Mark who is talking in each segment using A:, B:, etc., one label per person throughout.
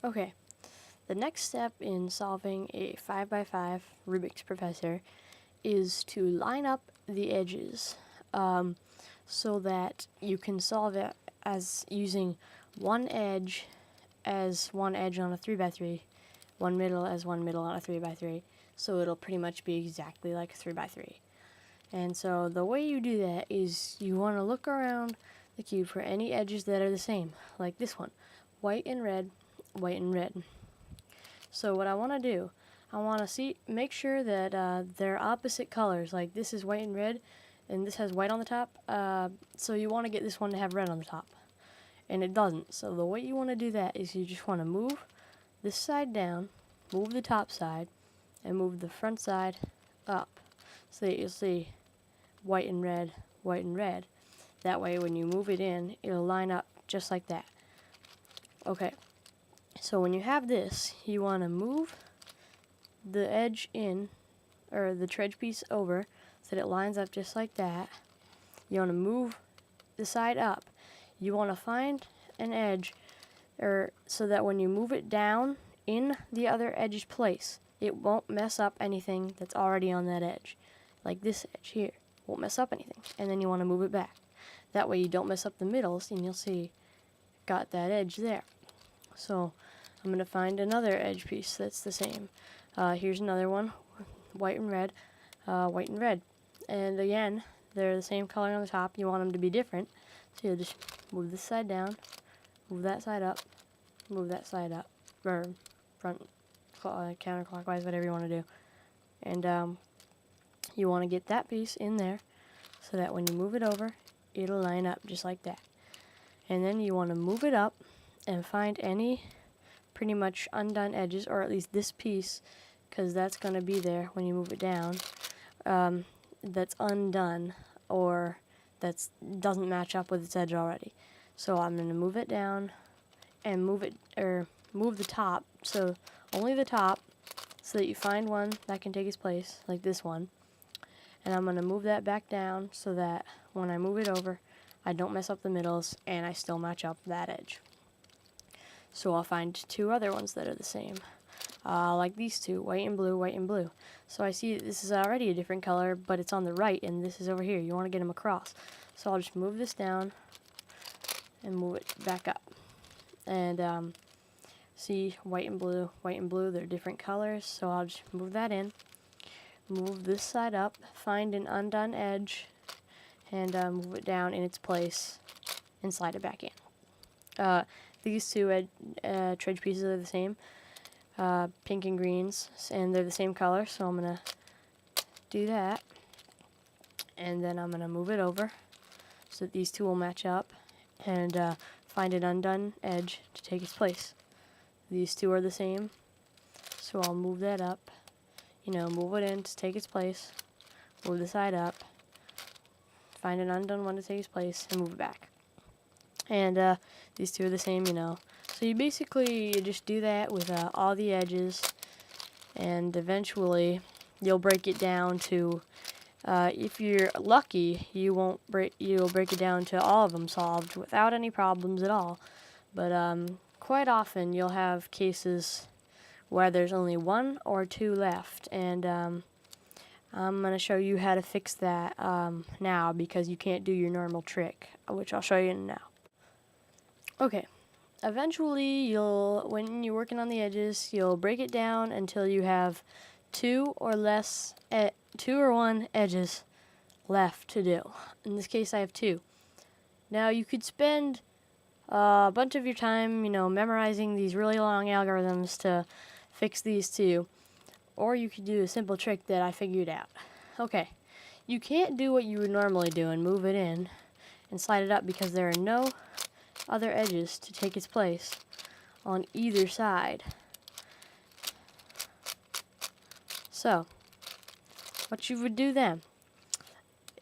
A: Okay, the next step in solving a 5x5 Rubik's Professor is to line up the edges so that you can solve it as using one edge as one edge on a 3x3, one middle as one middle on a 3x3, so it'll pretty much be exactly like a 3x3. And so the way you do that is you want to look around the cube for any edges that are the same, like this one, white and red, white and red. So what I want to do, I want to make sure that they're opposite colors, like this is white and red, and this has white on the top, so you want to get this one to have red on the top. And it doesn't, so the way you want to do that is you just want to move this side down, move the top side, and move the front side up, so that you'll see white and red, white and red. That way when you move it in, it'll line up just like that. Okay, so when you have this, you want to move the edge in, or the trudge piece over, so that it lines up just like that. You want to move the side up. You want to find an edge, so that when you move it down in the other edge's place, it won't mess up anything that's already on that edge. Like this edge here, won't mess up anything. And then you want to move it back. That way you don't mess up the middles, and you'll see got that edge there. So I'm going to find another edge piece that's the same. Here's another one, white and red, white and red. And again, they're the same color on the top. You want them to be different. So you'll just move this side down, move that side up, move that side up, or front, counterclockwise, whatever you want to do. And you want to get that piece in there so that when you move it over, it'll line up just like that. And then you want to move it up and find any pretty much undone edges, or at least this piece, because that's going to be there when you move it down, that's undone or that doesn't match up with its edge already. So I'm going to move it down and move the top, so only the top, so that you find one that can take its place, like this one. And I'm going to move that back down so that when I move it over, I don't mess up the middles and I still match up that edge. So I'll find two other ones that are the same, like these two, white and blue, white and blue. So I see that this is already a different color, but it's on the right and this is over here. You want to get them across. So I'll just move this down and move it back up. And see, white and blue, they're different colors. So I'll just move that in, move this side up, find an undone edge, and move it down in its place and slide it back in. These two trudge pieces are the same, pink and greens, and they're the same color, so I'm going to do that. And then I'm going to move it over so that these two will match up, and find an undone edge to take its place. These two are the same, so I'll move that up, move it in to take its place, move the side up, find an undone one to take its place, and move it back. And these two are the same, So you just do that with all the edges, and eventually you'll break it down to, if you're lucky, you'll break it down to all of them solved without any problems at all. But quite often you'll have cases where there's only one or two left, and I'm going to show you how to fix that now, because you can't do your normal trick, which I'll show you now. Okay, eventually when you're working on the edges, you'll break it down until you have two or one edges left to do. In this case, I have two. Now, you could spend a bunch of your time, memorizing these really long algorithms to fix these two, or you could do a simple trick that I figured out. Okay, you can't do what you would normally do and move it in and slide it up, because there are no other edges to take its place on either side. So what you would do then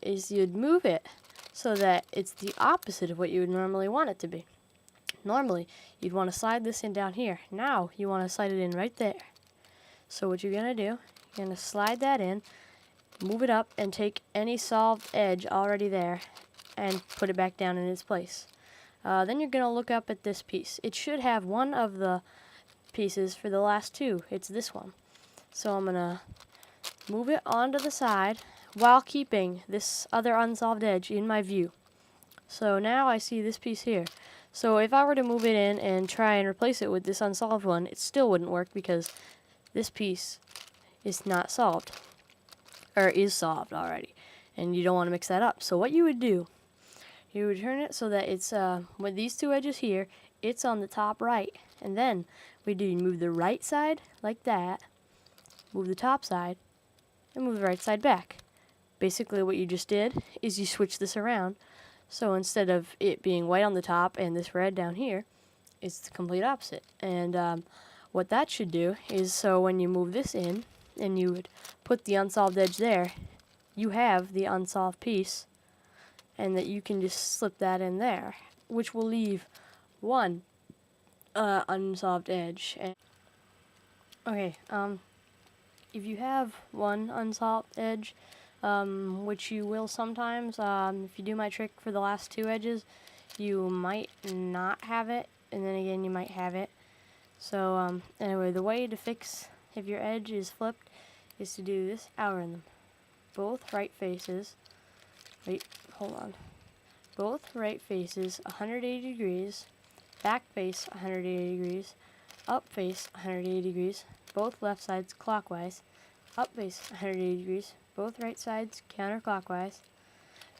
A: is you'd move it so that it's the opposite of what you would normally want it to be. Normally you'd want to slide this in down here. Now you want to slide it in right there. So what you're going to do, you're going to slide that in, move it up, and take any solved edge already there and put it back down in its place. Then you're going to look up at this piece. It should have one of the pieces for the last two. It's this one. So I'm gonna move it onto the side while keeping this other unsolved edge in my view. So now I see this piece here. So if I were to move it in and try and replace it with this unsolved one, it still wouldn't work because this piece is not solved, or is solved already, and you don't want to mix that up. So what you would do, you would turn it so that it's with these two edges here, it's on the top right, and then you move the right side like that, move the top side, and move the right side back. Basically what you just did is you switch this around. So instead of it being white on the top and this red down here, it's the complete opposite. And what that should do is, so when you move this in and you would put the unsolved edge there, you have the unsolved piece, and that you can just slip that in there, which will leave one unsolved edge. Okay, if you have one unsolved edge, which you will sometimes, if you do my trick for the last two edges, you might not have it, and then again you might have it. So anyway, the way to fix if your edge is flipped is to do this algorithm. Both right faces, both right faces 180 degrees, back face 180 degrees, up face 180 degrees, both left sides clockwise, up face 180 degrees, both right sides counterclockwise,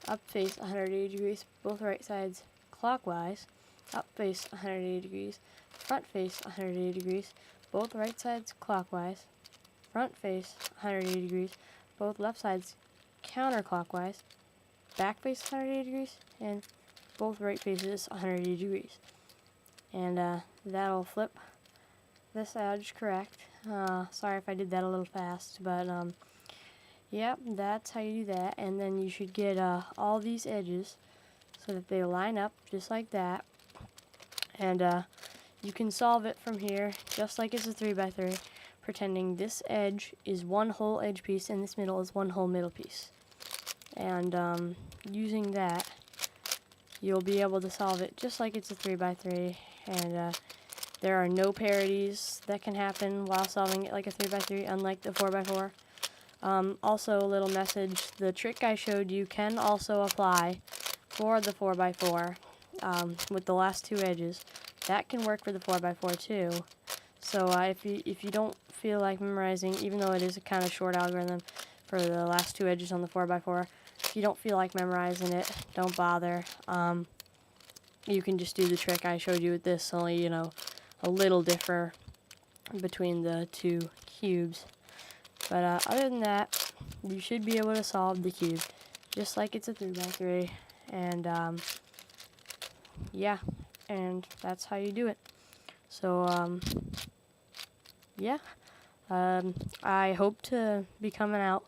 A: up face 180 degrees, both right sides clockwise, up face 180 degrees, front face 180 degrees, both right sides clockwise, front face 180 degrees, both left sides counterclockwise, back face 180 degrees, and both right faces 180 degrees. And that'll flip this edge correct. Sorry if I did that a little fast, but yep, that's how you do that. And then you should get all these edges so that they line up just like that. And you can solve it from here just like it's a 3x3, pretending this edge is one whole edge piece and this middle is one whole middle piece. And using that, you'll be able to solve it just like it's a 3x3. And there are no parodies that can happen while solving it like a 3x3, unlike the 4x4. Also, a little message, the trick I showed you can also apply for the 4x4 with the last two edges. That can work for the 4x4 too. So if you don't feel like memorizing, even though it is a kind of short algorithm for the last two edges on the 4x4, if you don't feel like memorizing it, don't bother. You can just do the trick I showed you with this, only, you know, a little differ between the two cubes. But other than that, you should be able to solve the cube just like it's a 3x3. And yeah, and that's how you do it. So yeah, I hope to be coming out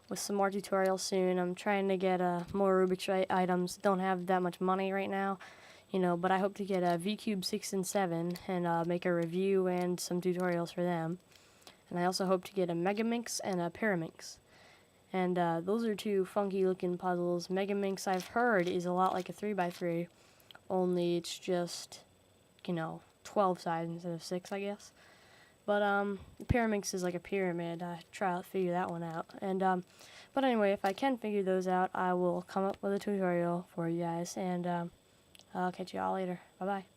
A: with some more tutorials soon. I'm trying to get more Rubik's items. Don't have that much money right now, you know, but I hope to get a V-Cube 6 and 7 and make a review and some tutorials for them. And I also hope to get a Megaminx and a Pyraminx. And those are two funky looking puzzles. Megaminx, I've heard, is a lot like a 3x3, only it's just, you know, 12 sides instead of 6, I guess. But the Pyraminx is like a pyramid. Try to figure that one out. And but anyway, if I can figure those out, I will come up with a tutorial for you guys. And I'll catch you all later. Bye bye.